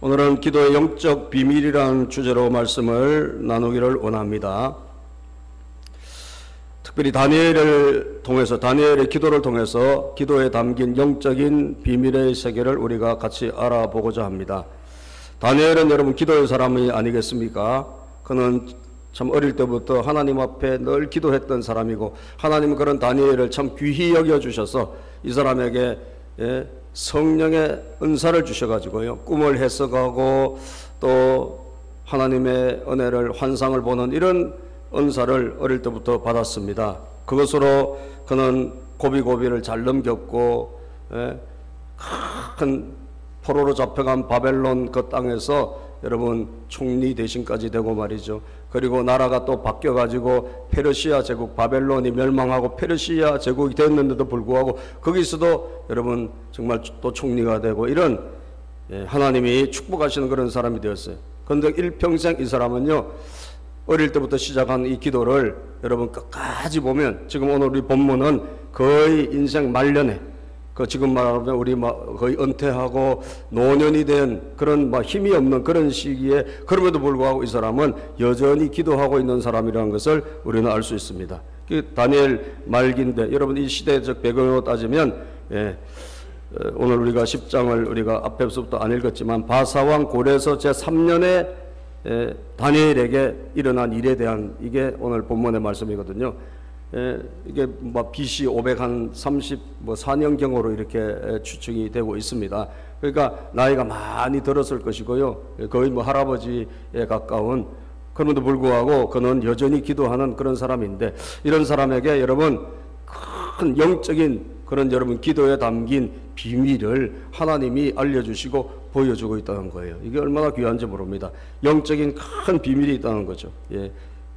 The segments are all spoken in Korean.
오늘은 기도의 영적 비밀이라는 주제로 말씀을 나누기를 원합니다. 특별히 다니엘을 통해서, 다니엘의 기도를 통해서 기도에 담긴 영적인 비밀의 세계를 우리가 같이 알아보고자 합니다. 다니엘은 여러분 기도의 사람이 아니겠습니까? 그는 참 어릴 때부터 하나님 앞에 늘 기도했던 사람이고, 하나님은 그런 다니엘을 참 귀히 여겨주셔서 이 사람에게 성령의 은사를 주셔가지고요, 꿈을 해석하고 또 하나님의 은혜를, 환상을 보는 이런 은사를 어릴 때부터 받았습니다. 그것으로 그는 고비고비를 잘 넘겼고, 큰 포로로 잡혀간 바벨론 그 땅에서 여러분 총리 대신까지 되고 말이죠. 그리고 나라가 또 바뀌어가지고 페르시아 제국, 바벨론이 멸망하고 페르시아 제국이 됐는데도 불구하고 거기서도 여러분 정말 또 총리가 되고, 이런 하나님이 축복하시는 그런 사람이 되었어요. 그런데 일평생 이 사람은요, 어릴 때부터 시작한 이 기도를 여러분 끝까지 보면, 지금 오늘 우리 본문은 거의 인생 말년에, 지금 말하면 우리 거의 은퇴하고 노년이 된 그런 힘이 없는 그런 시기에, 그럼에도 불구하고 이 사람은 여전히 기도하고 있는 사람이라는 것을 우리는 알 수 있습니다. 다니엘 말기인데, 여러분 이 시대적 배경으로 따지면, 오늘 우리가 10장을 우리가 앞에서부터 안 읽었지만 바사왕 고레서 제3년에 다니엘에게 일어난 일에 대한, 이게 오늘 본문의 말씀이거든요. 이게 BC 534년경으로 이렇게 추측이 되고 있습니다. 그러니까 나이가 많이 들었을 것이고요, 거의 할아버지에 가까운, 그럼에도 불구하고 그는 여전히 기도하는 그런 사람인데, 이런 사람에게 여러분 큰 영적인 그런 여러분 기도에 담긴 비밀을 하나님이 알려주시고 보여주고 있다는 거예요. 이게 얼마나 귀한지 모릅니다. 영적인 큰 비밀이 있다는 거죠.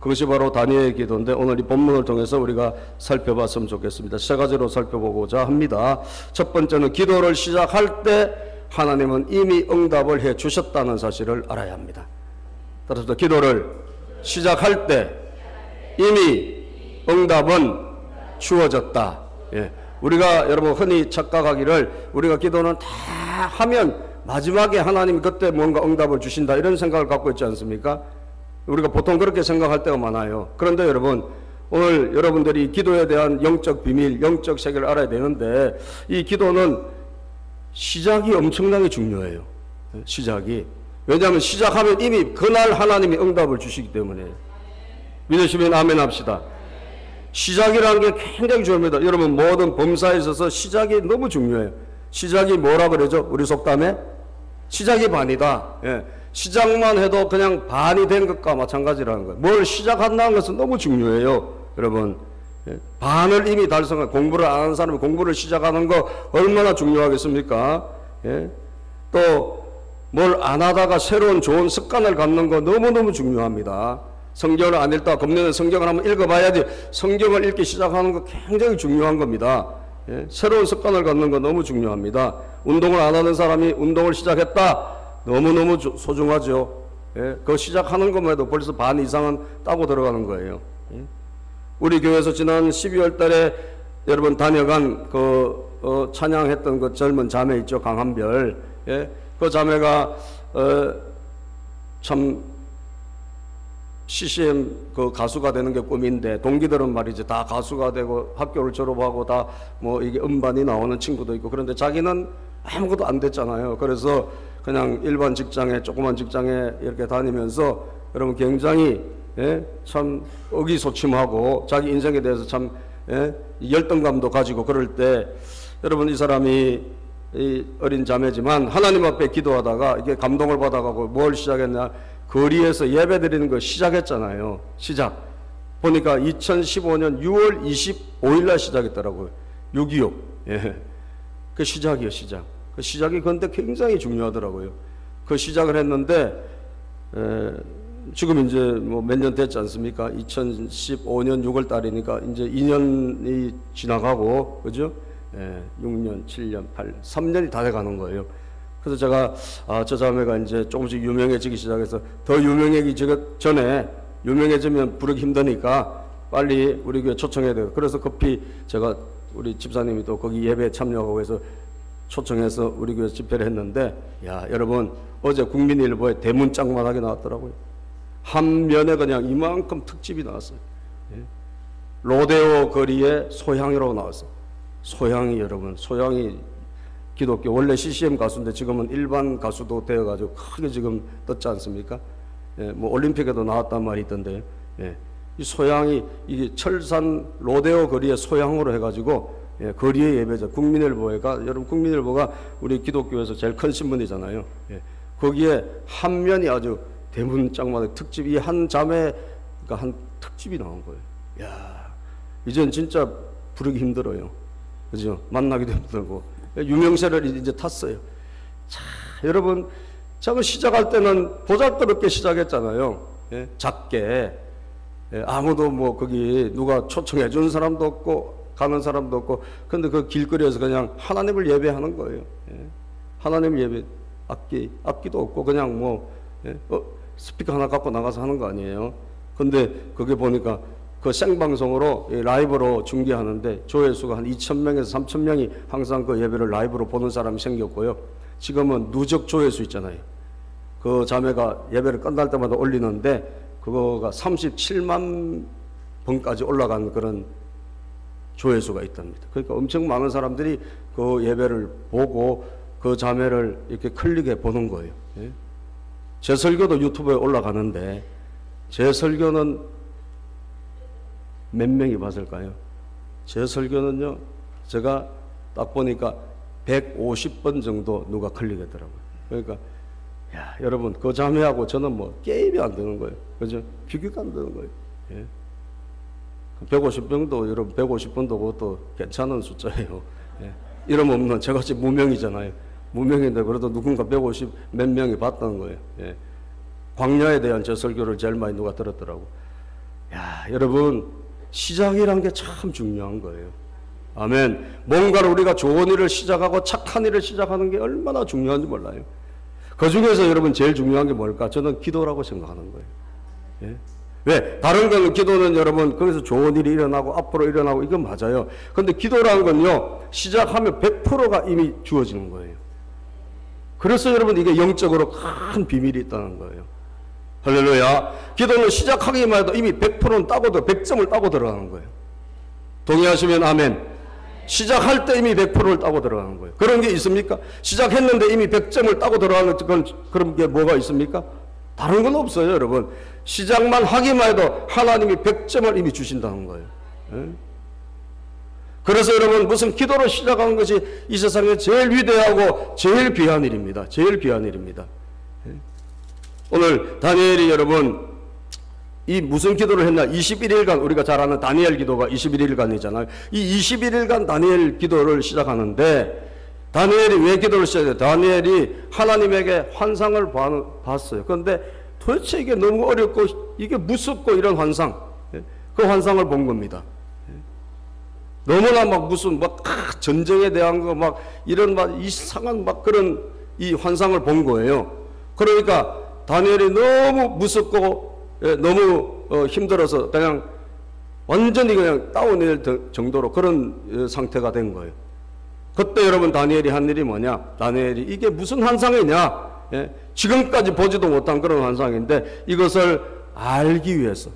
그것이 바로 다니엘의 기도인데, 오늘 이 본문을 통해서 우리가 살펴봤으면 좋겠습니다. 세 가지로 살펴보고자 합니다. 첫 번째는 기도를 시작할 때 하나님은 이미 응답을 해 주셨다는 사실을 알아야 합니다. 따라서 기도를 시작할 때 이미 응답은 주어졌다. 우리가 여러분 흔히 착각하기를, 우리가 기도는 다 하면 마지막에 하나님이 그때 뭔가 응답을 주신다, 이런 생각을 갖고 있지 않습니까? 우리가 보통 그렇게 생각할 때가 많아요. 그런데 여러분, 오늘 여러분들이 기도에 대한 영적 비밀, 영적 세계를 알아야 되는데, 이 기도는 시작이 엄청나게 중요해요. 시작이. 왜냐하면 시작하면 이미 그날 하나님이 응답을 주시기 때문에. 믿으시면 아멘 합시다. 시작이라는 게 굉장히 중요합니다. 여러분 모든 범사에 있어서 시작이 너무 중요해요. 시작이 뭐라 그러죠? 우리 속담에 시작이 반이다. 시작만 해도 그냥 반이 된 것과 마찬가지라는 거예요. 뭘 시작한다는 것은 너무 중요해요. 여러분, 반을 이미 달성한, 공부를 안 하는 사람이 공부를 시작하는 거 얼마나 중요하겠습니까? 또 뭘 안 하다가 새로운 좋은 습관을 갖는 거 너무너무 중요합니다. 성경을 안 읽다가 금년에 성경을 한번 읽어봐야지, 성경을 읽기 시작하는 거 굉장히 중요한 겁니다. 새로운 습관을 갖는 거 너무 중요합니다. 운동을 안 하는 사람이 운동을 시작했다, 너무너무 소중하죠. 그거 시작하는 것만 해도 벌써 반 이상은 따고 들어가는 거예요. 우리 교회에서 지난 12월 달에 여러분 다녀간 찬양했던 그 젊은 자매 있죠, 강한별. 그 자매가 참 CCM 그 가수가 되는 게 꿈인데, 동기들은 말이지 다 가수가 되고 학교를 졸업하고 다 이게 음반이 나오는 친구도 있고, 그런데 자기는 아무것도 안 됐잖아요. 그래서 그냥 일반 직장에, 조그만 직장에 이렇게 다니면서 여러분 굉장히 참 의기소침하고 자기 인생에 대해서 참 열등감도 가지고 그럴 때, 여러분 이 사람이 이 어린 자매지만 하나님 앞에 기도하다가 이게 감동을 받아가고 뭘 시작했냐, 거리에서 예배 드리는 거 시작했잖아요. 시작 보니까 2015년 6월 25일 날 시작했더라고요. 6.25. 그 시작이에요. 시작. 그 시작이 근데 굉장히 중요하더라고요. 그 시작을 했는데 지금 이제 몇 년 됐지 않습니까? 2015년 6월 달이니까 이제 2년이 지나가고, 그죠? 6년, 7년, 8년, 3년이 다 돼가는 거예요. 그래서 제가 저 자매가 이제 조금씩 유명해지기 시작해서 더 유명해지기 전에 유명해지면 부르기 힘드니까 빨리 우리 교회 초청해야 돼요. 그래서 급히 제가 우리 집사님이 또 거기 예배에 참여하고 해서 초청해서 우리 교회 집회를 했는데, 야 여러분, 어제 국민일보에 대문짝만하게 나왔더라고요. 한 면에 그냥 이만큼 특집이 나왔어요. 예. 로데오 거리의 소향이라고 나왔어요. 소향이, 여러분, 소향이 기독교, 원래 CCM 가수인데 지금은 일반 가수도 되어가지고 크게 지금 떴지 않습니까? 예, 뭐 올림픽에도 나왔단 말이 있던데, 예. 이 소향이, 이게 철산 로데오 거리의 소향으로 해가지고, 예, 거리의 예배자, 국민일보가, 여러분, 국민일보가 우리 기독교에서 제일 큰 신문이잖아요. 예. 거기에 한 면이 아주 대문짝마다 특집, 이 한 자매, 그러니까 한 특집이 나온 거예요. 야, 이젠 진짜 부르기 힘들어요. 그죠? 만나기도 힘들고. 유명세를 이제 탔어요. 자, 여러분, 제가 시작할 때는 보잘것없게 시작했잖아요. 예? 작게. 예, 아무도 뭐 거기 누가 초청해 주는 사람도 없고 가는 사람도 없고, 근데 그 길거리에서 그냥 하나님을 예배하는 거예요. 예? 하나님 예배, 악기도 없고 그냥 뭐 예? 스피커 하나 갖고 나가서 하는 거 아니에요. 근데 그게 보니까 그 생방송으로 라이브로 중계하는데 조회수가 한 2,000명에서 3,000명이 항상 그 예배를 라이브로 보는 사람이 생겼고요. 지금은 누적 조회수 있잖아요. 그 자매가 예배를 끝날 때마다 올리는데 그거가 37만 번까지 올라간 그런 조회수가 있답니다. 그러니까 엄청 많은 사람들이 그 예배를 보고 그 자매를 이렇게 클릭해 보는 거예요. 예? 제 설교도 유튜브에 올라가는데 제 설교는 몇 명이 봤을까요? 제 설교는요, 제가 딱 보니까 150번 정도 누가 클릭했더라고요. 그러니까 야, 여러분, 그 자매하고 저는 뭐 게임이 안 되는 거예요. 그죠? 비교가 안 되는 거예요. 예. 150번도, 여러분, 150번도 그것도 괜찮은 숫자예요. 예. 이름 없는, 저같이 무명이잖아요. 무명인데 그래도 누군가 150 몇 명이 봤다는 거예요. 예. 광야에 대한 제 설교를 제일 많이 누가 들었더라고. 야, 여러분, 시작이란 게 참 중요한 거예요. 아멘. 뭔가를 우리가 좋은 일을 시작하고 착한 일을 시작하는 게 얼마나 중요한지 몰라요. 그 중에서 여러분 제일 중요한 게 뭘까? 저는 기도라고 생각하는 거예요. 예? 왜? 다른 거는 기도는 여러분 거기서 좋은 일이 일어나고 앞으로 일어나고 이건 맞아요. 근데 기도라는 건요, 시작하면 100%가 이미 주어지는 거예요. 그래서 여러분 이게 영적으로 큰 비밀이 있다는 거예요. 할렐루야. 기도는 시작하기만 해도 이미 100%는 따고 100점을 따고 들어가는 거예요. 동의하시면 아멘. 시작할 때 이미 100%를 따고 들어가는 거예요. 그런 게 있습니까? 시작했는데 이미 100점을 따고 들어가는 그런 게 뭐가 있습니까? 다른 건 없어요, 여러분. 시작만 하기만 해도 하나님이 100점을 이미 주신다는 거예요. 예? 그래서 여러분, 무슨 기도로 시작하는 것이 이 세상에 제일 위대하고 제일 귀한 일입니다. 제일 귀한 일입니다. 예? 오늘 다니엘이 여러분 이 무슨 기도를 했나? 21일간, 우리가 잘 아는 다니엘 기도가 21일간이잖아요. 이 21일간 다니엘 기도를 시작하는데, 다니엘이 왜 기도를 시작해요? 다니엘이 하나님에게 환상을 봤어요. 그런데 도대체 이게 너무 어렵고 이게 무섭고 이런 환상, 그 환상을 본 겁니다. 너무나 막 무슨 막 전쟁에 대한 거 막 이런 막 이상한 막 그런 이 환상을 본 거예요. 그러니까 다니엘이 너무 무섭고 너무 힘들어서 그냥 완전히 그냥 다운될 정도로 그런 상태가 된 거예요. 그때 여러분 다니엘이 한 일이 뭐냐? 다니엘이 이게 무슨 환상이냐? 예? 지금까지 보지도 못한 그런 환상인데 이것을 알기 위해서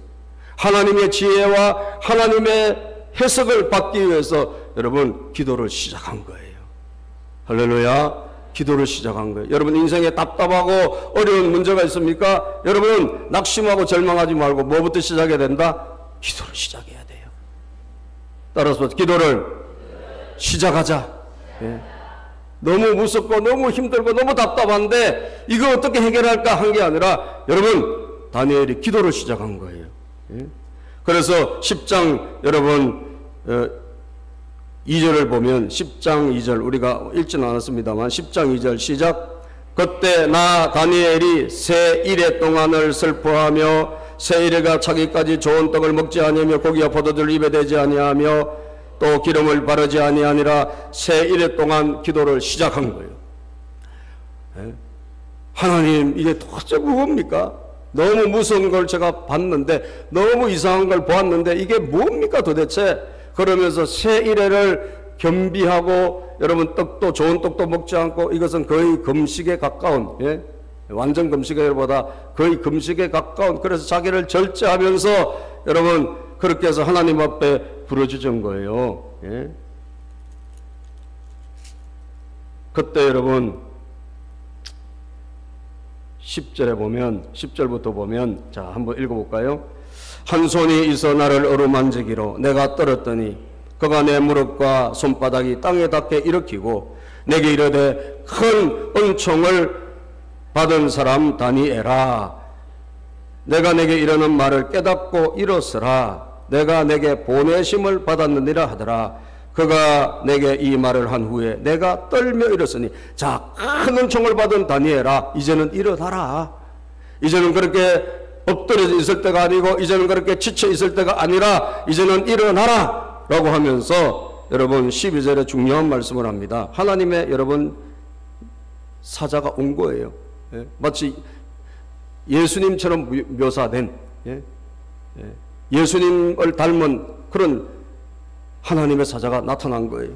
하나님의 지혜와 하나님의 해석을 받기 위해서 여러분 기도를 시작한 거예요. 할렐루야. 기도를 시작한 거예요. 여러분 인생에 답답하고 어려운 문제가 있습니까? 여러분 낙심하고 절망하지 말고 뭐부터 시작해야 된다? 기도를 시작해야 돼요. 따라서 기도를 시작하자. 예. 너무 무섭고 너무 힘들고 너무 답답한데 이거 어떻게 해결할까 한 게 아니라 여러분 다니엘이 기도를 시작한 거예요. 예. 그래서 10장 여러분 2절을 보면 10장 2절 우리가 읽지는 않았습니다만 10장 2절 시작. 그때 나 다니엘이 새 이래 동안을 슬퍼하며 새 이래가 차기까지 좋은 떡을 먹지 아니하며 고기와 포도주를 입에 대지 아니하며 또 기름을 바르지 아니하니라 새 이래 동안 기도를 시작한 거예요. 예? 하나님, 이게 도대체 뭡니까? 너무 무서운 걸 제가 봤는데, 너무 이상한 걸 보았는데 이게 뭡니까 도대체? 그러면서 새 이래를 겸비하고, 여러분 떡도 좋은 떡도 먹지 않고, 이것은 거의 금식에 가까운, 예? 완전 금식보다 거의 금식에 가까운, 그래서 자기를 절제하면서 여러분 그렇게 해서 하나님 앞에 부르짖은 거예요. 예? 그때 여러분 10절에 보면, 10절부터 보면, 자 한번 읽어볼까요? 한 손이 있어 나를 어루만지기로 내가 떨었더니 그가 내 무릎과 손바닥이 땅에 닿게 일으키고 내게 이르되 큰 은총을 받은 사람 다니엘아, 내가 내게 이르는 말을 깨닫고 일어서라. 내가 내게 보내심을 받았느니라 하더라. 그가 내게 이 말을 한 후에 내가 떨며 일었으니, 자, 큰 은총을 받은 다니엘아, 이제는 일어나라. 이제는 그렇게 엎드려져 있을 때가 아니고, 이제는 그렇게 지쳐 있을 때가 아니라 이제는 일어나라 라고 하면서 여러분 12절에 중요한 말씀을 합니다. 하나님의 여러분 사자가 온 거예요. 예? 마치 예수님처럼 묘사된, 예? 예수님을 닮은 그런 하나님의 사자가 나타난 거예요.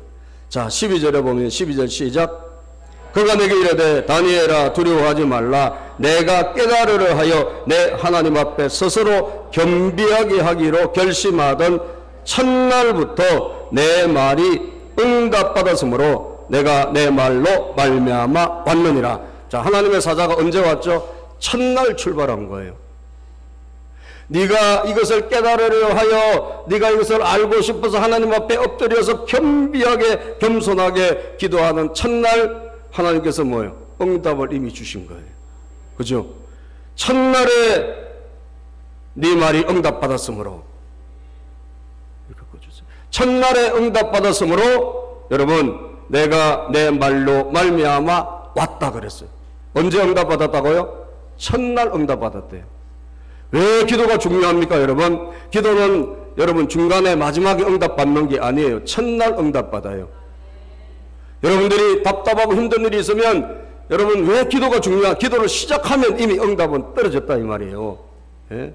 자 12절에 보면, 12절 시작. 그가 내게 이르되 다니엘아, 두려워하지 말라. 내가 깨달으려 하여 내 하나님 앞에 스스로 겸비하게 하기로 결심하던 첫날부터 내 말이 응답받았으므로 내가 내 말로 말미암아 왔느니라. 자, 하나님의 사자가 언제 왔죠? 첫날 출발한 거예요. 네가 이것을 깨달으려 하여, 네가 이것을 알고 싶어서 하나님 앞에 엎드려서 겸비하게 겸손하게 기도하는 첫날, 하나님께서 뭐예요? 응답을 이미 주신 거예요. 그죠? 첫날에 네 말이 응답받았으므로, 첫날에 응답받았으므로 여러분 내가 내 말로 말미암아 왔다 그랬어요. 언제 응답받았다고요? 첫날 응답받았대요. 왜 기도가 중요합니까 여러분? 기도는 여러분 중간에 마지막에 응답받는 게 아니에요. 첫날 응답받아요. 여러분들이 답답하고 힘든 일이 있으면 여러분 왜 기도가 중요한, 기도를 시작하면 이미 응답은 떨어졌다 이 말이에요. 예?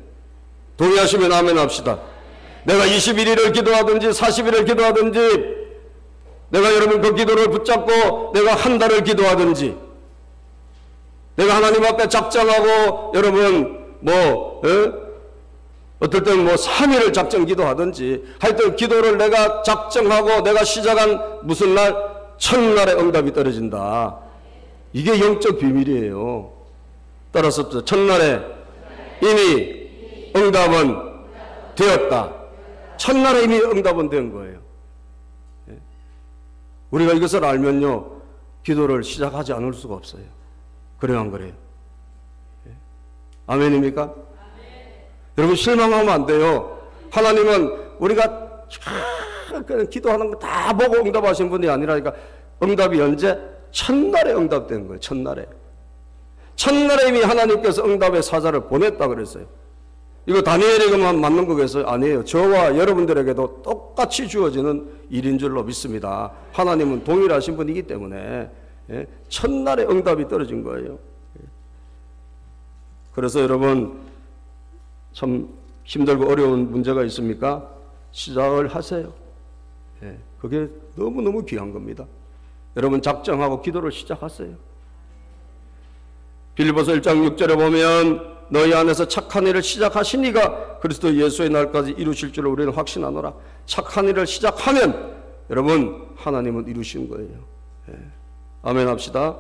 동의하시면 아멘 합시다. 내가 21일을 기도하든지 40일을 기도하든지, 내가 여러분 그 기도를 붙잡고 내가 한 달을 기도하든지, 내가 하나님 앞에 작정하고 여러분 어떨 때는 3일을 작정 기도하든지, 하여튼 기도를 내가 작정하고 내가 시작한 무슨 날, 첫날에 응답이 떨어진다. 이게 영적 비밀이에요. 따라서 첫날에 이미 응답은 되었다. 첫날에 이미 응답은 된 거예요. 우리가 이것을 알면요, 기도를 시작하지 않을 수가 없어요. 그래요, 안 그래요? 아멘입니까? 아멘. 여러분 실망하면 안 돼요. 하나님은 우리가 그냥 기도하는 거 다 보고 응답하신 분이 아니라니까. 응답이 언제? 첫날에 응답된 거예요. 첫날에. 첫날에 이미 하나님께서 응답의 사자를 보냈다 그랬어요. 이거 다니엘에게만 맞는 거겠어요? 아니에요. 저와 여러분들에게도 똑같이 주어지는 일인 줄로 믿습니다. 하나님은 동일하신 분이기 때문에 첫날에 응답이 떨어진 거예요. 그래서 여러분 참 힘들고 어려운 문제가 있습니까? 시작을 하세요. 그게 너무너무 귀한 겁니다. 여러분 작정하고 기도를 시작하세요. 빌립보서 1장 6절에 보면 너희 안에서 착한 일을 시작하시니가 그리스도 예수의 날까지 이루실 줄을 우리는 확신하노라. 착한 일을 시작하면 여러분 하나님은 이루시는 거예요. 아멘 합시다.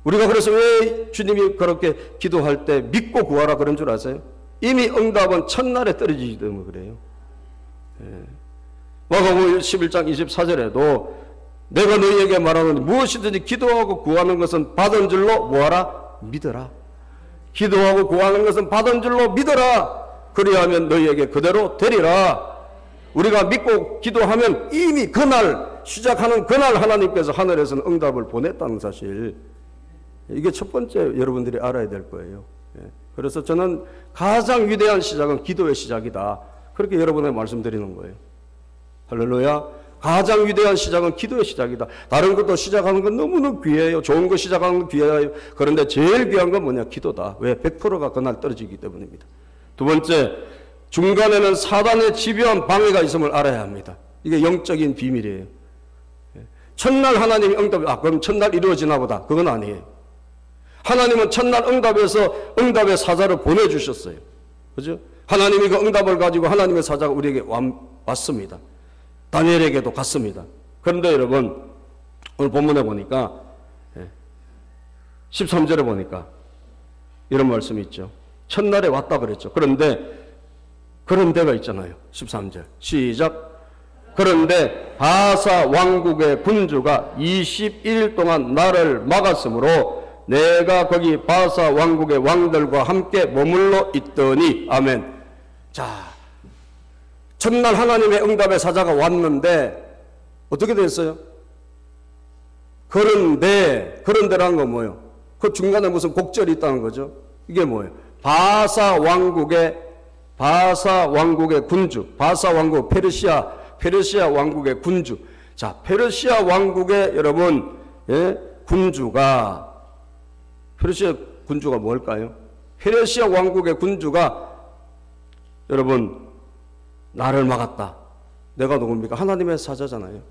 우리가 그래서 왜 주님이 그렇게 기도할 때 믿고 구하라 그런 줄 아세요? 이미 응답은 첫날에 떨어지기 때문에 그래요. 마가복음 11장 24절에도 내가 너희에게 말하노니 무엇이든지 기도하고 구하는 것은 받은 줄로 뭐하라? 믿어라. 기도하고 구하는 것은 받은 줄로 믿어라. 그리하면 너희에게 그대로 되리라. 우리가 믿고 기도하면 이미 그날, 시작하는 그날 하나님께서 하늘에서는 응답을 보냈다는 사실, 이게 첫 번째 여러분들이 알아야 될 거예요. 그래서 저는 가장 위대한 시작은 기도의 시작이다. 그렇게 여러분에게 말씀드리는 거예요. 할렐루야. 가장 위대한 시작은 기도의 시작이다. 다른 것도 시작하는 건 너무너무 귀해요. 좋은 거 시작하는 건 귀해요. 그런데 제일 귀한 건 뭐냐? 기도다. 왜? 100%가 그날 떨어지기 때문입니다. 두 번째, 중간에는 사단의 집요한 방해가 있음을 알아야 합니다. 이게 영적인 비밀이에요. 첫날 하나님이 그럼 첫날 이루어지나 보다. 그건 아니에요. 하나님은 첫날 응답의 사자를 보내주셨어요. 그죠? 하나님이 그 응답을 가지고 하나님의 사자가 우리에게 왔습니다. 다니엘에게도 갔습니다. 그런데 여러분, 오늘 본문에 보니까 13절에 보니까 이런 말씀이 있죠. 첫날에 왔다 그랬죠. 그런데가 있잖아요. 13절 시작. 그런데 바사 왕국의 군주가 21일 동안 나를 막았으므로 내가 거기 바사 왕국의 왕들과 함께 머물러 있더니. 아멘. 자, 첫날 하나님의 응답의 사자가 왔는데 어떻게 됐어요? 그런데라는 건 뭐예요? 그 중간에 무슨 곡절이 있다는 거죠. 이게 뭐예요? 바사 왕국의 군주, 바사 왕국, 페르시아 왕국의 군주. 자, 페르시아 왕국의 여러분, 군주가, 페르시아 군주가 뭘까요? 페르시아 왕국의 군주가 여러분 나를 막았다. 내가 누굽니까? 하나님의 사자잖아요.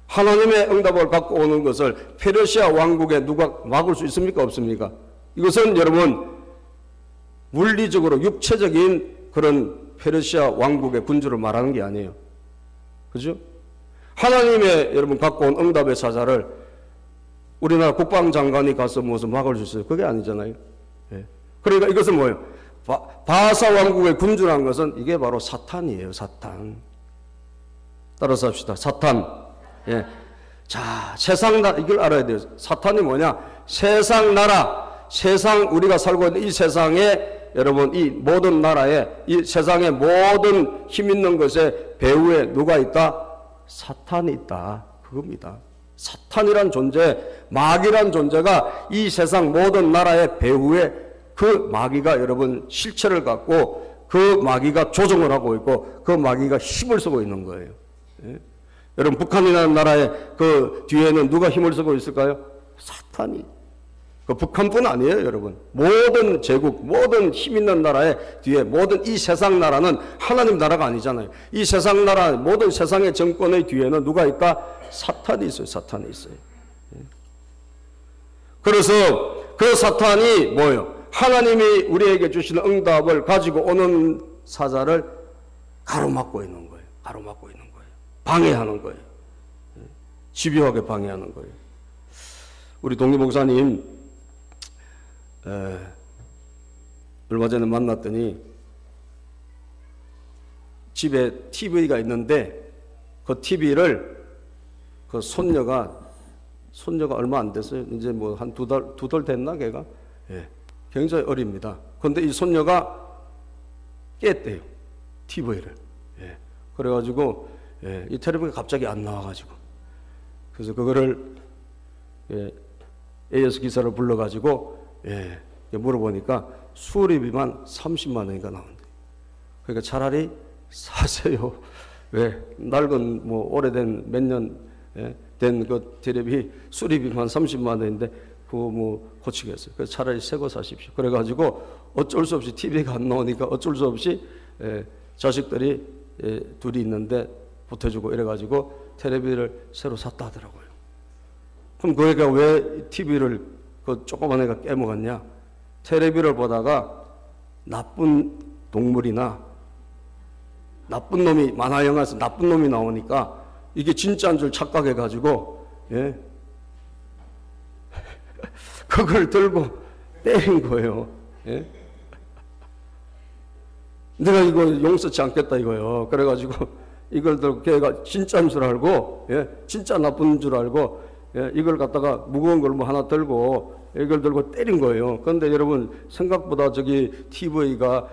하나님의 응답을 갖고 오는 것을 페르시아 왕국에 누가 막을 수 있습니까? 없습니까? 이것은 여러분 물리적으로 육체적인 그런 페르시아 왕국의 군주를 말하는 게 아니에요. 그죠? 하나님의 여러분 갖고 온 응답의 사자를 우리나라 국방장관이 가서 무슨 막을 수 있어요? 그게 아니잖아요. 예. 그러니까 이것은 뭐예요? 바사 왕국의 군주라는 것은 이게 바로 사탄이에요. 사탄. 따라서 합시다. 사탄. 예. 자, 세상 나라, 이걸 알아야 돼요. 사탄이 뭐냐? 세상 나라, 우리가 살고 있는 이 세상에 여러분, 이 모든 나라에, 이 세상의 모든 힘 있는 것에 배후에 누가 있다? 사탄이 있다. 그겁니다. 사탄이란 존재, 마귀란 존재가 이 세상 모든 나라의 배후에 그 마귀가 여러분 실체를 갖고 그 마귀가 조종을 하고 있고 그 마귀가 힘을 쓰고 있는 거예요. 예? 여러분, 북한이라는 나라의 그 뒤에는 누가 힘을 쓰고 있을까요? 사탄이. 그 북한뿐 아니에요, 여러분. 모든 제국, 모든 힘 있는 나라의 뒤에, 모든 이 세상 나라는 하나님 나라가 아니잖아요. 이 세상 나라, 모든 세상의 정권의 뒤에는 누가 있다? 사탄이 있어요. 사탄이 있어요. 그래서 그 사탄이 뭐예요? 하나님이 우리에게 주시는 응답을 가지고 오는 사자를 가로막고 있는 거예요. 가로막고 있는 거예요. 방해하는 거예요. 집요하게 방해하는 거예요. 우리 동기 목사님 얼마 전에 만났더니 집에 TV가 있는데 그 TV를 그 손녀가 얼마 안 됐어요. 이제 뭐 한 두 달 됐나 걔가? 예. 굉장히 어립니다. 그런데 이 손녀가 깼대요. TV를. 예. 그래가지고 이 텔레비가 갑자기 안 나와가지고 그래서 그거를 AS 기사를 불러가지고 물어보니까 수리비만 30만 원인가 나온대. 그러니까 차라리 사세요. 왜? 낡은 뭐 오래된 몇 년 된 그 텔레비 수리비만 30만 원인데 그거 뭐 고치겠어요. 그래서 차라리 새 거 사십시오. 그래가지고 어쩔 수 없이 TV가 안 나오니까 어쩔 수 없이 자식들이 둘이 있는데 보태주고 이래가지고 텔레비를 새로 샀다 하더라고요. 그럼 그 애가 왜 TV를 그 조그만 애가 깨먹었냐? 텔레비를 보다가 나쁜 동물이나 나쁜 놈이, 만화 영화에서 나쁜 놈이 나오니까 이게 진짜인 줄 착각해가지고 그걸 들고 때린 거예요. 내가 이거 용서치 않겠다 이거요. 그래가지고 이걸 들고 걔가 진짜인 줄 알고, 진짜 나쁜 줄 알고, 이걸 갖다가 무거운 걸 뭐 하나 들고 이걸 들고 때린 거예요. 그런데 여러분 생각보다 저기 TV가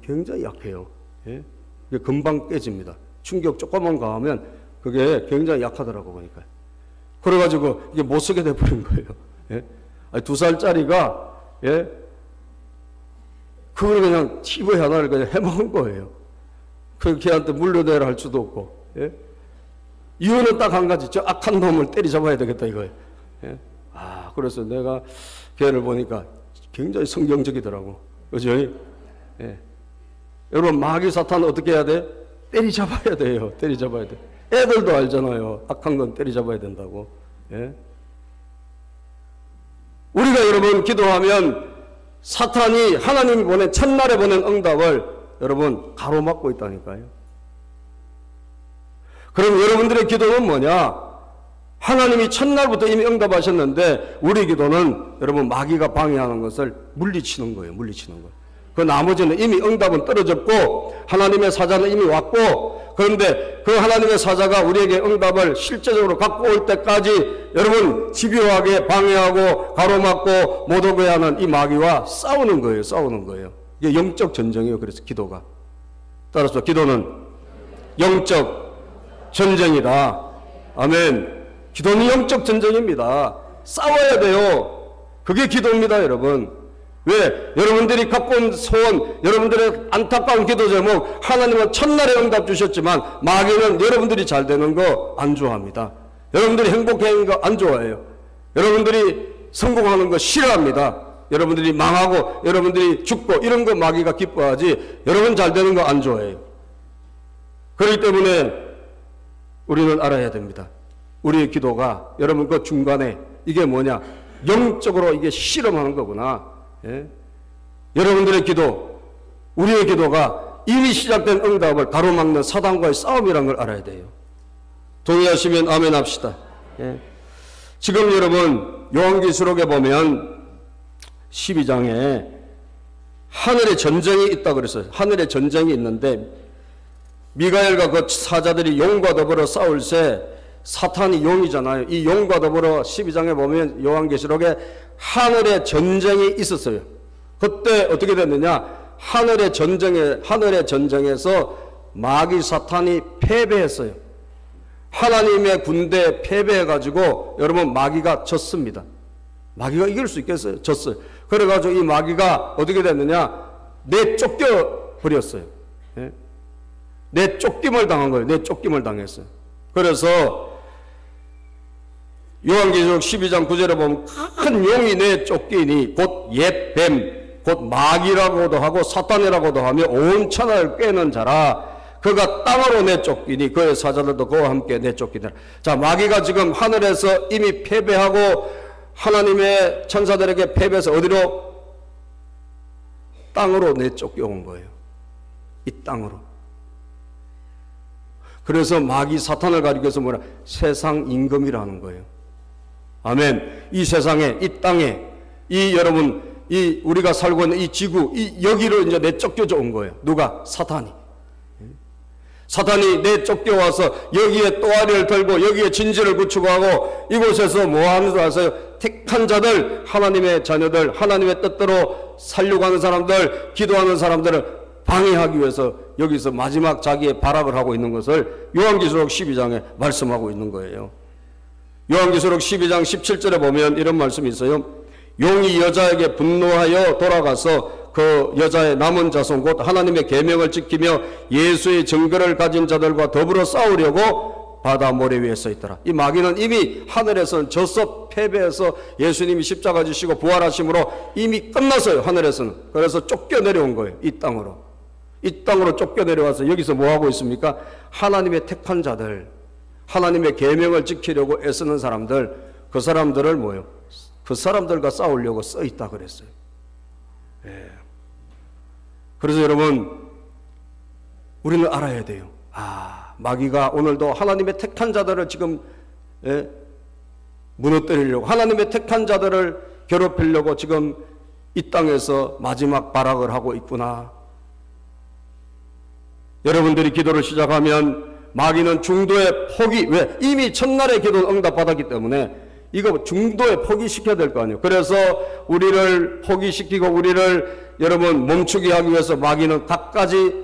굉장히 약해요. 이게 금방 깨집니다. 충격 조금만 가하면 그게 굉장히 약하더라고 보니까. 그래가지고 이게 못 쓰게 돼버린 거예요. 아니, 2살짜리가 그걸 그냥 TV 하나를 그냥 해먹은 거예요. 그 걔한테 물려내라 할 수도 없고. 예? 이유는 딱 한 가지. 저 악한 놈을 때리잡아야 되겠다 이거예요. 예? 그래서 내가 걔를 보니까 굉장히 성경적이더라고. 그죠? 예. 여러분, 마귀 사탄은 어떻게 해야 돼? 때리잡아야 돼요. 때리잡아야 돼. 애들도 알잖아요. 악한 건 때리잡아야 된다고. 예? 우리가 여러분 기도하면 사탄이 하나님이 보낸 첫날에 보낸 응답을 여러분 가로막고 있다니까요. 그럼 여러분들의 기도는 뭐냐? 하나님이 첫날부터 이미 응답하셨는데 우리 기도는 여러분 마귀가 방해하는 것을 물리치는 거예요. 물리치는 거예요. 그 나머지는 이미 응답은 떨어졌고 하나님의 사자는 이미 왔고, 그런데 그 하나님의 사자가 우리에게 응답을 실제적으로 갖고 올 때까지 여러분 집요하게 방해하고 가로막고 못 오게 하는 이 마귀와 싸우는 거예요. 싸우는 거예요. 이게 영적 전쟁이에요. 그래서 기도가. 따라서 기도는 영적 전쟁이다. 아멘. 기도는 영적 전쟁입니다. 싸워야 돼요. 그게 기도입니다, 여러분. 왜? 여러분들이 갖고 온 소원, 여러분들의 안타까운 기도 제목, 하나님은 첫날에 응답 주셨지만 마귀는 여러분들이 잘 되는 거 안 좋아합니다. 여러분들이 행복해하는 거 안 좋아해요. 여러분들이 성공하는 거 싫어합니다. 여러분들이 망하고 여러분들이 죽고 이런 거 마귀가 기뻐하지 여러분 잘 되는 거 안 좋아해요. 그렇기 때문에 우리는 알아야 됩니다. 우리의 기도가 여러분 그 중간에 이게 뭐냐? 영적으로 이게 실험하는 거구나. 예? 여러분들의 기도, 우리의 기도가 이미 시작된 응답을 가로막는 사단과의 싸움이라는 걸 알아야 돼요. 동의하시면 아멘 합시다. 예? 지금 여러분 요한계시록에 보면 12장에 하늘에 전쟁이 있다 그랬어요. 하늘에 전쟁이 있는데 미가엘과 그 사자들이 용과 더불어 싸울새 사탄이 용이잖아요. 이 용과 더불어 12장에 보면 요한계시록에 하늘에 전쟁이 있었어요. 그때 어떻게 됐느냐? 하늘의 전쟁에서 마귀 사탄이 패배했어요. 하나님의 군대에 패배해가지고 여러분 마귀가 졌습니다. 마귀가 이길 수 있겠어요? 졌어요. 그래가지고 이 마귀가 어떻게 됐느냐? 내쫓겨 버렸어요. 예? 내쫓김을 당한 거예요. 내쫓김을 당했어요. 그래서 요한계시록 12장 9절에 보면 큰 용이 내쫓기니 곧 옛뱀 곧 마귀라고도 하고 사탄이라고도 하며 온 천하를 꿰는 자라. 그가 땅으로 내쫓기니 그의 사자들도 그와 함께 내쫓기더라. 자, 마귀가 지금 하늘에서 이미 패배하고 하나님의 천사들에게 패배해서 어디로? 땅으로 내쫓겨 온 거예요. 이 땅으로. 그래서 마귀 사탄을 가리켜서 뭐라? 세상 임금이라는 거예요. 아멘. 이 세상에, 이 땅에, 이 여러분, 이 우리가 살고 있는 이 지구, 이 여기로 이제 내쫓겨져 온 거예요. 누가? 사탄이. 사탄이 내쫓겨와서 여기에 또아리를 들고 여기에 진지를 구축하고 이곳에서 뭐 하는 줄 아세요? 택한 자들, 하나님의 자녀들, 하나님의 뜻대로 살려고 하는 사람들, 기도하는 사람들을 방해하기 위해서 여기서 마지막 자기의 발악을 하고 있는 것을 요한계시록 12장에 말씀하고 있는 거예요. 요한계시록 12장 17절에 보면 이런 말씀이 있어요. 용이 여자에게 분노하여 돌아가서 그 여자의 남은 자손 곧 하나님의 계명을 지키며 예수의 증거를 가진 자들과 더불어 싸우려고 바다 모래 위에 서 있더라. 이 마귀는 이미 하늘에서는 져서 패배해서 예수님이 십자가 지시고 부활하심으로 이미 끝났어요. 하늘에서는. 그래서 쫓겨 내려온 거예요. 이 땅으로. 이 땅으로 쫓겨 내려와서 여기서 뭐 하고 있습니까? 하나님의 택한 자들, 하나님의 계명을 지키려고 애쓰는 사람들, 그 사람들을 뭐요? 그 사람들과 싸우려고 써 있다 그랬어요. 예. 그래서 여러분 우리는 알아야 돼요. 마귀가 오늘도 하나님의 택한 자들을 지금 무너뜨리려고, 하나님의 택한 자들을 괴롭히려고 지금 이 땅에서 마지막 발악을 하고 있구나. 여러분들이 기도를 시작하면 마귀는 중도에 포기, 왜? 이미 첫날의 기도는 응답받았기 때문에 이거 중도에 포기시켜야 될 거 아니에요. 그래서 우리를 포기시키고 우리를 여러분 멈추게 하기 위해서 마귀는 갖가지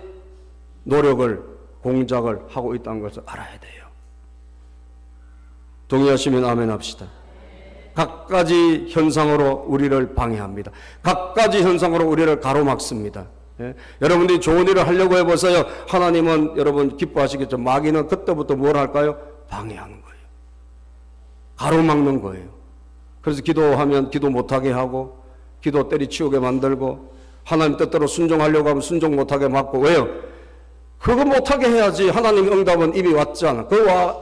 노력을, 공작을 하고 있다는 것을 알아야 돼요. 동의하시면 아멘 합시다. 갖가지 현상으로 우리를 방해합니다. 갖가지 현상으로 우리를 가로막습니다. 예? 여러분들이 좋은 일을 하려고 해보세요. 하나님은 여러분 기뻐하시겠죠. 마귀는 그때부터 뭘 할까요? 방해하는 거예요. 가로막는 거예요. 그래서 기도하면 기도 못하게 하고, 기도 때리치우게 만들고, 하나님 뜻대로 순종하려고 하면 순종 못하게 막고. 왜요? 그거 못하게 해야지. 하나님 응답은 이미 왔잖아. 그와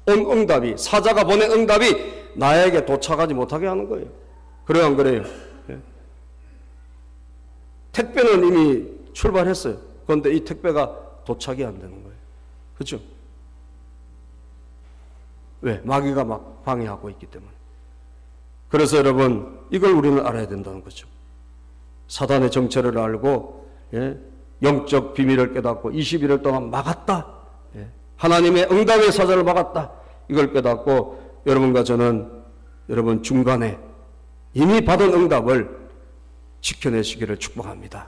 온 응답이, 사자가 보낸 응답이 나에게 도착하지 못하게 하는 거예요. 그래요, 안 그래요? 예. 택배는 이미 출발했어요. 그런데 이 택배가 도착이 안 되는 거예요. 그렇죠? 왜? 마귀가 막 방해하고 있기 때문에. 그래서 여러분, 이걸 우리는 알아야 된다는 거죠. 사단의 정체를 알고, 예? 영적 비밀을 깨닫고 21일 동안 막았다. 예? 하나님의 응답의 사자를 막았다. 이걸 깨닫고 여러분과 저는 여러분 중간에 이미 받은 응답을 지켜내시기를 축복합니다.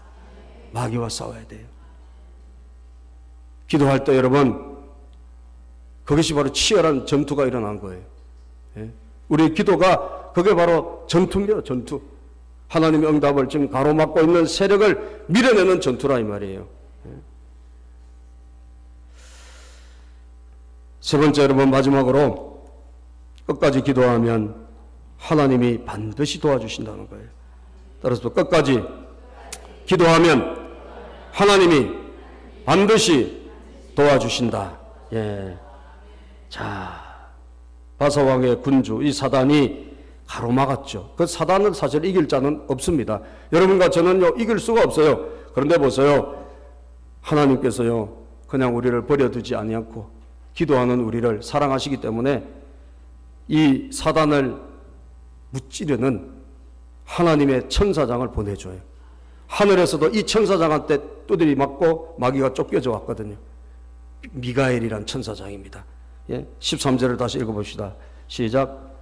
마귀와 싸워야 돼요. 기도할 때 여러분, 그것이 바로 치열한 전투가 일어난 거예요. 예? 우리의 기도가 그게 바로 전투입니다. 전투. 하나님의 응답을 지금 가로막고 있는 세력을 밀어내는 전투라 이 말이에요. 예? 세 번째, 여러분 마지막으로 끝까지 기도하면 하나님이 반드시 도와주신다는 거예요. 따라서 끝까지 기도하면 하나님이 반드시 도와주신다. 예. 자, 바사왕의 군주 이 사단이 가로막았죠. 그 사단을 사실 이길 자는 없습니다. 여러분과 저는요 이길 수가 없어요. 그런데 보세요, 하나님께서요 그냥 우리를 버려두지 아니하고 기도하는 우리를 사랑하시기 때문에 이 사단을 무찌르는 하나님의 천사장을 보내줘요. 하늘에서도 이 천사장한테 두드리 맞고 마귀가 쫓겨져 왔거든요. 미가엘이란 천사장입니다. 예? 13절을 다시 읽어봅시다. 시작.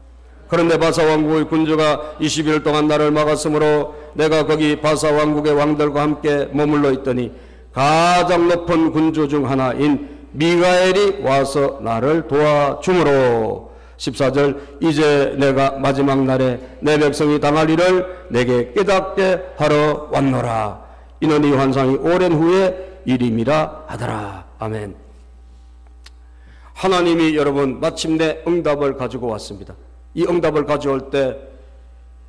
그런데 바사 왕국의 군주가 20일 동안 나를 막았으므로 내가 거기 바사 왕국의 왕들과 함께 머물러 있더니 가장 높은 군주 중 하나인 미가엘이 와서 나를 도와주므로 14절 이제 내가 마지막 날에 내 백성이 당할 일을 내게 깨닫게 하러 왔노라. 이는 이 환상이 오랜 후에 일임이라 하더라. 아멘. 하나님이 여러분 마침내 응답을 가지고 왔습니다. 이 응답을 가져올 때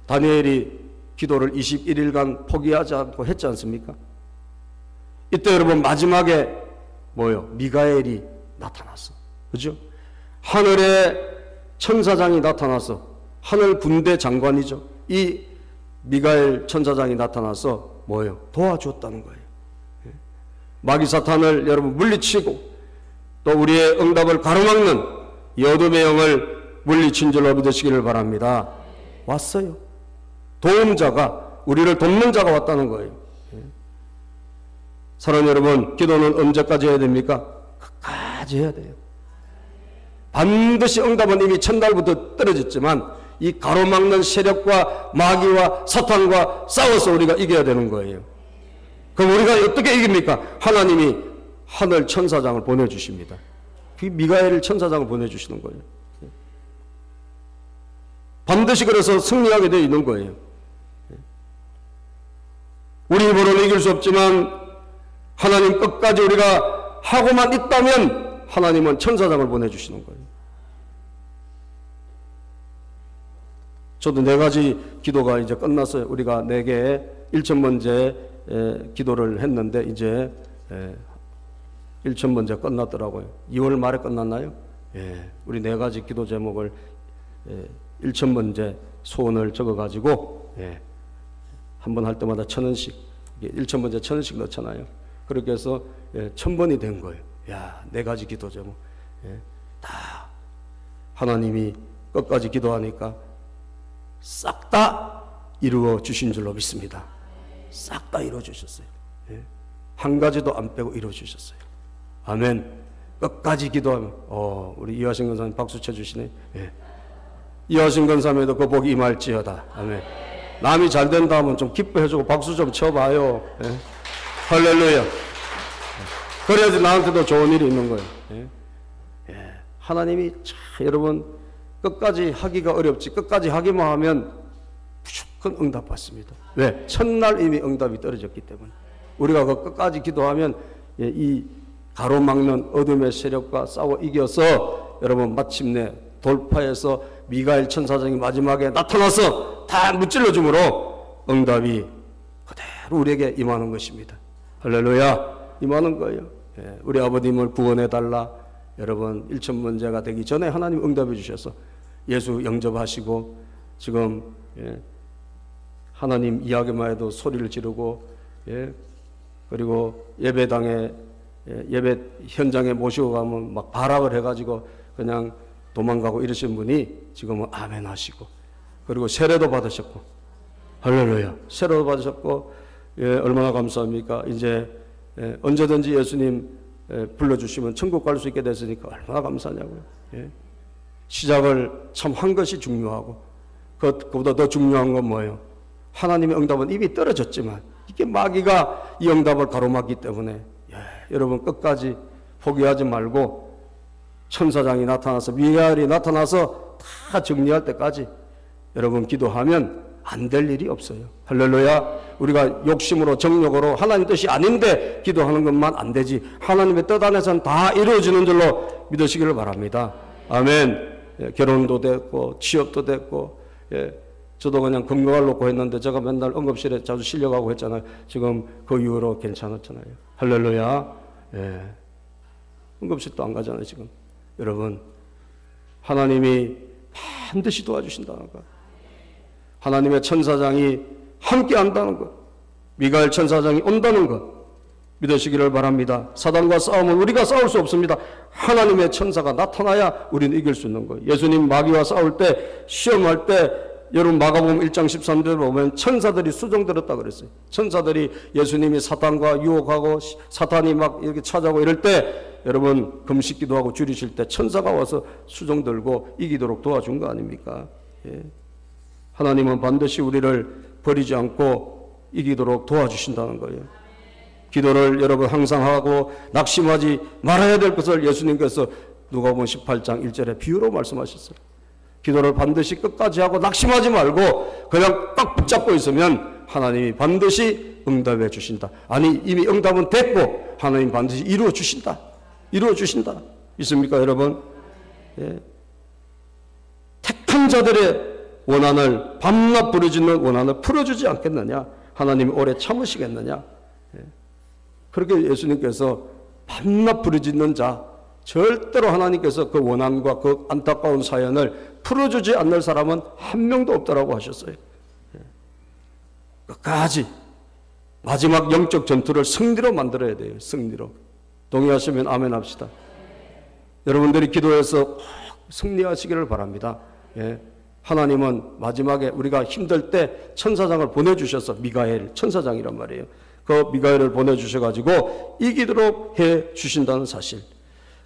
다니엘이 기도를 21일간 포기하지 않고 했지 않습니까? 이때 여러분 마지막에 뭐요? 미가엘이 나타났어. 그죠? 하늘에 천사장이 나타나서, 하늘 군대 장관이죠. 이 미가엘 천사장이 나타나서 뭐예요? 도와주었다는 거예요. 마귀 사탄을 여러분 물리치고 또 우리의 응답을 가로막는 이 어둠의 영을 물리친 줄로 믿으시기를 바랍니다. 왔어요. 도움자가, 우리를 돕는 자가 왔다는 거예요. 사랑하는 여러분, 기도는 언제까지 해야 됩니까? 끝까지 해야 돼요. 반드시 응답은 이미 첫날부터 떨어졌지만 이 가로막는 세력과 마귀와 사탄과 싸워서 우리가 이겨야 되는 거예요. 그럼 우리가 어떻게 이깁니까? 하나님이 하늘 천사장을 보내주십니다. 그 미가엘 천사장을 보내주시는 거예요. 반드시 그래서 승리하게 되어 있는 거예요. 우리 힘으로는 이길 수 없지만 하나님 끝까지 우리가 하고만 있다면 하나님은 천사장을 보내주시는 거예요. 저도 4가지 기도가 이제 끝났어요. 우리가 4개의 1,000번째 기도를 했는데 이제 1,000번째 끝났더라고요. 2월 말에 끝났나요? 예, 우리 4가지 기도 제목을 1,000번째 소원을 적어가지고 한 번 할 때마다 1,000원씩 1,000번째 1,000원씩 넣잖아요. 그렇게 해서 1,000번이 된 거예요. 야, 4가지 기도 제목 다 하나님이 끝까지 기도하니까 싹 다 이루어 주신 줄로 믿습니다. 싹 다 이루어 주셨어요. 한 가지도 안 빼고 이루어 주셨어요. 아멘. 끝까지 기도하면 우리 이하신 권사님 박수 쳐주시네. 이하신 권사님에도 그 복이 임할지어다. 아멘. 남이 잘 된다 하면 좀 기뻐해주고 박수 좀 쳐봐요. 할렐루야. 그래야지 나한테도 좋은 일이 있는 거예요. 하나님이 참 여러분 끝까지 하기가 어렵지 끝까지 하기만 하면 무조건 응답받습니다. 왜? 첫날 이미 응답이 떨어졌기 때문에. 우리가 그 끝까지 기도하면 이 가로막는 어둠의 세력과 싸워 이겨서 여러분 마침내 돌파해서 미가엘 천사장이 마지막에 나타나서 다 무찔러 줌으로 응답이 그대로 우리에게 임하는 것입니다. 할렐루야. 임하는 거예요. 우리 아버님을 구원해 달라. 여러분 일천문제가 되기 전에 하나님 응답해 주셔서 예수 영접하시고 지금 하나님 이야기만 해도 소리를 지르고 그리고 예배당에 예배 현장에 모시고 가면 막 발악을 해가지고 그냥 도망가고 이러신 분이 지금은 아멘 하시고 그리고 세례도 받으셨고 할렐루야. 세례도 받으셨고 얼마나 감사합니까. 이제 언제든지 예수님 불러주시면 천국 갈 수 있게 됐으니까 얼마나 감사하냐고요. 시작을 참 한 것이 중요하고 그것보다 더 중요한 건 뭐예요? 하나님의 응답은 이미 떨어졌지만 이게 마귀가 이 응답을 가로막기 때문에 여러분 끝까지 포기하지 말고 천사장이 나타나서 미가엘이 나타나서 다 정리할 때까지 여러분 기도하면 안 될 일이 없어요. 할렐루야. 우리가 욕심으로 정욕으로 하나님 뜻이 아닌데 기도하는 것만 안 되지 하나님의 뜻 안에서는 다 이루어지는 줄로 믿으시기를 바랍니다. 아멘. 결혼도 됐고 취업도 됐고 저도 그냥 건강을 놓고 했는데 제가 맨날 응급실에 자주 실려가고 했잖아요. 지금 그 이후로 괜찮았잖아요. 할렐루야. 응급실도 안 가잖아요 지금. 여러분 하나님이 반드시 도와주신다는 것, 하나님의 천사장이 함께 한다는 것, 미가엘 천사장이 온다는 것 믿으시기를 바랍니다. 사단과 싸움은 우리가 싸울 수 없습니다. 하나님의 천사가 나타나야 우리는 이길 수 있는 거예요. 예수님 마귀와 싸울 때 시험할 때 여러분 마가복음 1장 13절에 보면 천사들이 수종들었다 그랬어요. 천사들이 예수님이 사탄과 유혹하고 사탄이 막 이렇게 찾아오고 이럴 때 여러분 금식 기도하고 줄이실 때 천사가 와서 수종들고 이기도록 도와준 거 아닙니까? 하나님은 반드시 우리를 버리지 않고 이기도록 도와주신다는 거예요. 기도를 여러분 항상 하고 낙심하지 말아야 될 것을 예수님께서 누가복음 18장 1절에 비유로 말씀하셨어요. 기도를 반드시 끝까지 하고 낙심하지 말고 그냥 꽉 붙잡고 있으면 하나님이 반드시 응답해 주신다. 아니 이미 응답은 됐고 하나님 반드시 이루어 주신다. 이루어 주신다. 있습니까 여러분? 택한 자들의 원한을 밤낮 부르짖는 원한을 풀어주지 않겠느냐? 하나님이 오래 참으시겠느냐? 그렇게 예수님께서 밤낮 부르짖는 자 절대로 하나님께서 그 원한과 그 안타까운 사연을 풀어주지 않는 사람은 한 명도 없다라고 하셨어요. 끝까지 마지막 영적 전투를 승리로 만들어야 돼요. 승리로. 동의하시면 아멘 합시다. 여러분들이 기도해서 승리하시기를 바랍니다. 하나님은 마지막에 우리가 힘들 때 천사장을 보내주셔서 미가엘 천사장이란 말이에요. 그 미가엘을 보내주셔가지고 이기도록 해 주신다는 사실.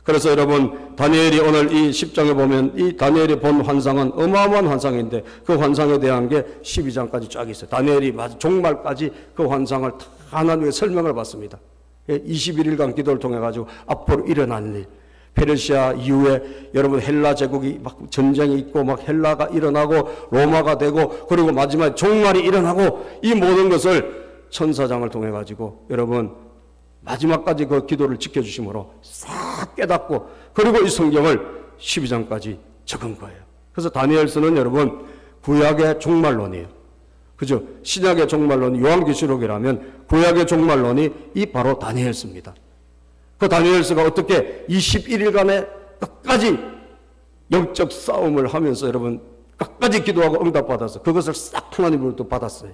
그래서 여러분 다니엘이 오늘 이 10장에 보면 이 다니엘이 본 환상은 어마어마한 환상인데 그 환상에 대한 게 12장까지 쫙 있어요. 다니엘이 종말까지 그 환상을 다 하나님의 설명을 받습니다. 21일간 기도를 통해 가지고 앞으로 일어날 일, 페르시아 이후에 여러분 헬라 제국이 막 전쟁이 있고 막 헬라가 일어나고 로마가 되고 그리고 마지막에 종말이 일어나고 이 모든 것을 천사장을 통해 가지고 여러분 마지막까지 그 기도를 지켜주심으로 싹 깨닫고 그리고 이 성경을 12장까지 적은 거예요. 그래서 다니엘서는 여러분 구약의 종말론이에요. 그죠? 신약의 종말론이 요한계시록이라면 구약의 종말론이 이 바로 다니엘서입니다. 그 다니엘서가 어떻게 21일간의 끝까지 영적 싸움을 하면서 여러분 끝까지 기도하고 응답받아서 그것을 싹 하나님으로부터 받았어요.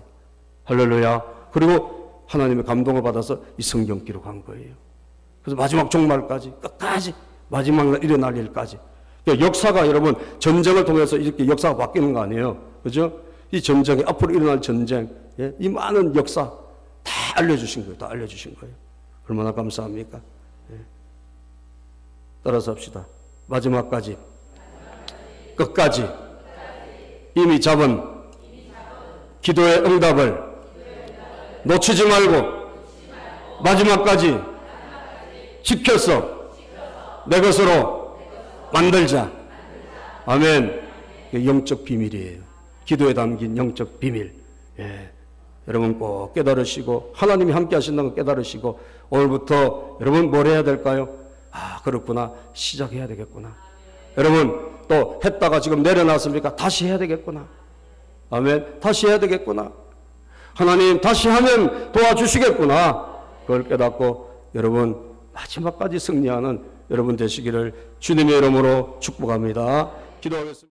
할렐루야. 그리고 하나님의 감동을 받아서 이 성경 기록한 거예요. 그래서 마지막 종말까지 끝까지 마지막 날 일어날 일까지. 그러니까 역사가 여러분 전쟁을 통해서 이렇게 역사가 바뀌는 거 아니에요. 그죠? 이 전쟁이 앞으로 일어날 전쟁, 이 많은 역사 다 알려주신 거예요. 다 알려주신 거예요. 얼마나 감사합니까? 따라서 합시다. 마지막까지 끝까지 이미 잡은 기도의 응답을 놓치지 말고 마지막까지 지켜서 내 것으로 만들자. 아멘. 영적 비밀이에요. 기도에 담긴 영적 비밀. 여러분 꼭 깨달으시고 하나님이 함께 하신다는 걸 깨달으시고 오늘부터 여러분 뭘 해야 될까요? 아, 그렇구나. 시작해야 되겠구나. 여러분 또 했다가 지금 내려놨습니까? 다시 해야 되겠구나. 아멘. 다시 해야 되겠구나. 하나님 다시 하면 도와주시겠구나. 그걸 깨닫고 여러분 마지막까지 승리하는 여러분 되시기를 주님의 이름으로 축복합니다. 기도하겠습니다.